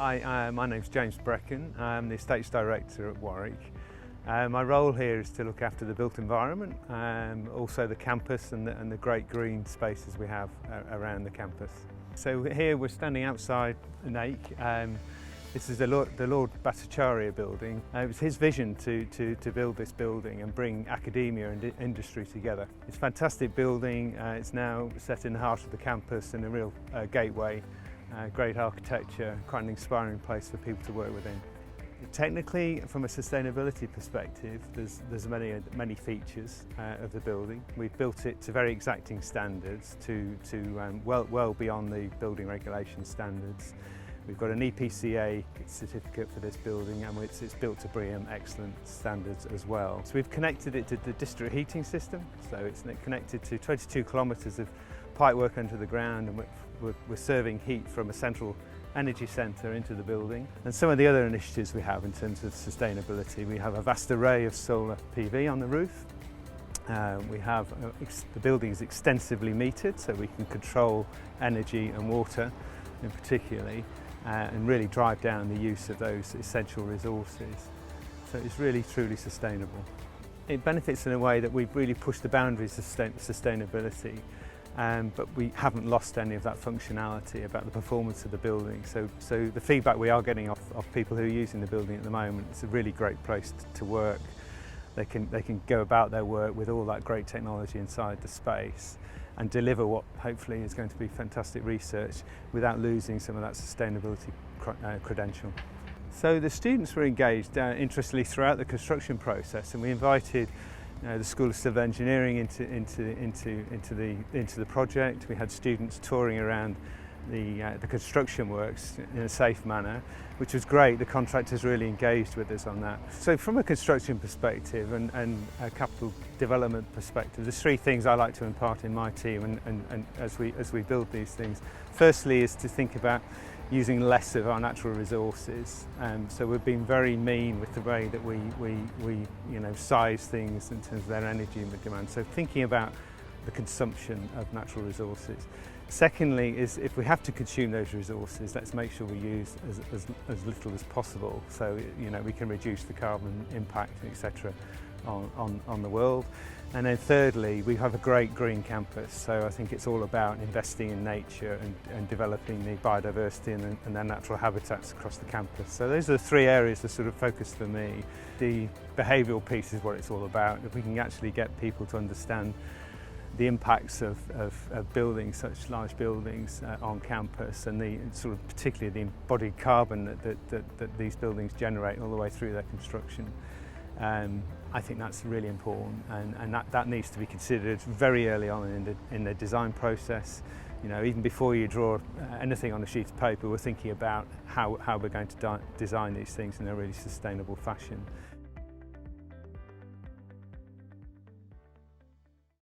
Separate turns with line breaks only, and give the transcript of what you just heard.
Hi, my name's James Breckon. I'm the Estates Director at Warwick. My role here is to look after the built environment, also the campus and the great green spaces we have around the campus. So here we're standing outside NAIC. This is the Lord Bhattacharya building. It was his vision to build this building and bring academia and industry together. It's a fantastic building. It's now set in the heart of the campus and a real gateway. Great architecture, quite an inspiring place for people to work within. Technically, from a sustainability perspective, there's many features of the building. We've built it to very exacting standards, well beyond the building regulation standards. We've got an EPCA certificate for this building, and it's built to BREEAM excellent standards as well. So we've connected it to the district heating system, so it's connected to 22 kilometres of pipework under the ground, and we're serving heat from a central energy centre into the building. And some of the other initiatives we have in terms of sustainability, we have a vast array of solar PV on the roof. The building is extensively metered, so we can control energy and water in particularly, and really drive down the use of those essential resources. So it's really truly sustainable. It benefits in a way that we've really pushed the boundaries of sustainability, but we haven't lost any of that functionality about the performance of the building. So the feedback we are getting off people who are using the building at the moment, it's a really great place to work. They can go about their work with all that great technology inside the space and deliver what hopefully is going to be fantastic research without losing some of that sustainability credential. So the students were engaged interestingly throughout the construction process, and we invited the School of Civil Engineering into the project. We had students touring around the construction works in a safe manner, which was great. The contractors really engaged with us on that. So from a construction perspective and a capital development perspective, there's three things I like to impart in my team and as we build these things. Firstly is to think about using less of our natural resources. So we've been very mean with the way that we size things in terms of their energy and demand. So thinking about the consumption of natural resources. Secondly is if we have to consume those resources, let's make sure we use as little as possible, so we can reduce the carbon impact, etc. on the world. And then thirdly, we have a great green campus, so I think it's all about investing in nature and developing the biodiversity and their natural habitats across the campus. So those are the three areas that sort of focus for me. The behavioural piece is what it's all about. If we can actually get people to understand the impacts of building such large buildings on campus, and particularly the embodied carbon that these buildings generate all the way through their construction. I think that's really important, and that needs to be considered very early on in the design process. Even before you draw anything on a sheet of paper, we're thinking about how we're going to design these things in a really sustainable fashion.